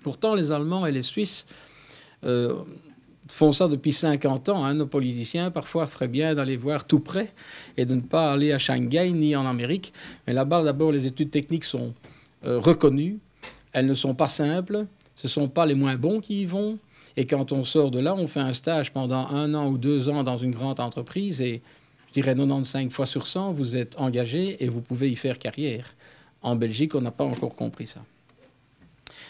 Pourtant, les Allemands et les Suisses font ça depuis 50 ans. Hein. Nos politiciens, parfois, feraient bien d'aller voir tout près et de ne pas aller à Shanghai ni en Amérique. Mais là-bas, d'abord, les études techniques sont reconnues. Elles ne sont pas simples. Ce ne sont pas les moins bons qui y vont. Et quand on sort de là, on fait un stage pendant 1 an ou 2 ans dans une grande entreprise. Et je dirais 95 fois sur 100, vous êtes engagé et vous pouvez y faire carrière. En Belgique, on n'a pas encore compris ça.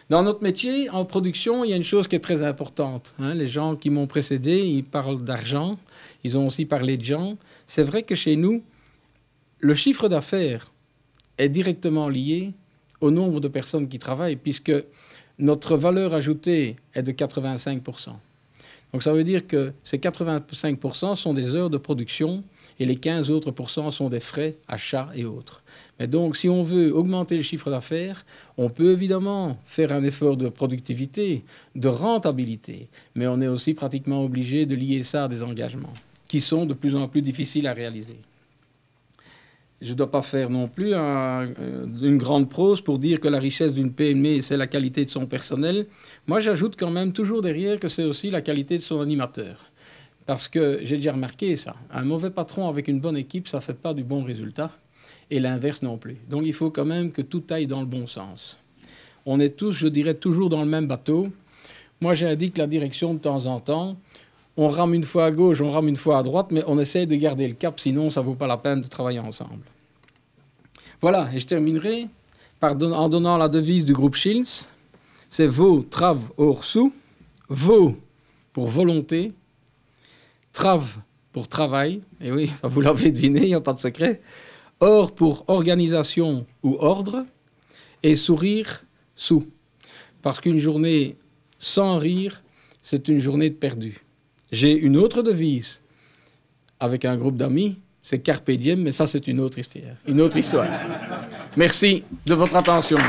Dans notre métier, en production, il y a une chose qui est très importante. Hein. Les gens qui m'ont précédé, ils parlent d'argent. Ils ont aussi parlé de gens. C'est vrai que chez nous, le chiffre d'affaires est directement lié au nombre de personnes qui travaillent, puisque notre valeur ajoutée est de 85%. Donc ça veut dire que ces 85% sont des heures de production et les 15 autres pourcents sont des frais, achats et autres. Mais donc, si on veut augmenter le chiffre d'affaires, on peut évidemment faire un effort de productivité, de rentabilité, mais on est aussi pratiquement obligé de lier ça à des engagements qui sont de plus en plus difficiles à réaliser. Je ne dois pas faire non plus une grande prose pour dire que la richesse d'une PME, c'est la qualité de son personnel. Moi, j'ajoute quand même toujours derrière que c'est aussi la qualité de son animateur. Parce que j'ai déjà remarqué ça. Un mauvais patron avec une bonne équipe, ça ne fait pas du bon résultat. Et l'inverse non plus. Donc il faut quand même que tout aille dans le bon sens. On est tous, je dirais, toujours dans le même bateau. Moi, j'indique la direction de temps en temps. On rame une fois à gauche, on rame une fois à droite, mais on essaie de garder le cap, sinon ça ne vaut pas la peine de travailler ensemble. Voilà, et je terminerai en donnant la devise du groupe Schiltz. C'est VO, TRAV, OR, SOU. VO pour volonté, TRAV pour travail, et oui, ça vous l'avez deviné, il n'y a pas de secret. OR pour organisation ou ordre, et sourire, sous. Parce qu'une journée sans rire, c'est une journée de perdu. J'ai une autre devise avec un groupe d'amis, c'est Carpe Diem, mais ça c'est une autre histoire. Merci de votre attention.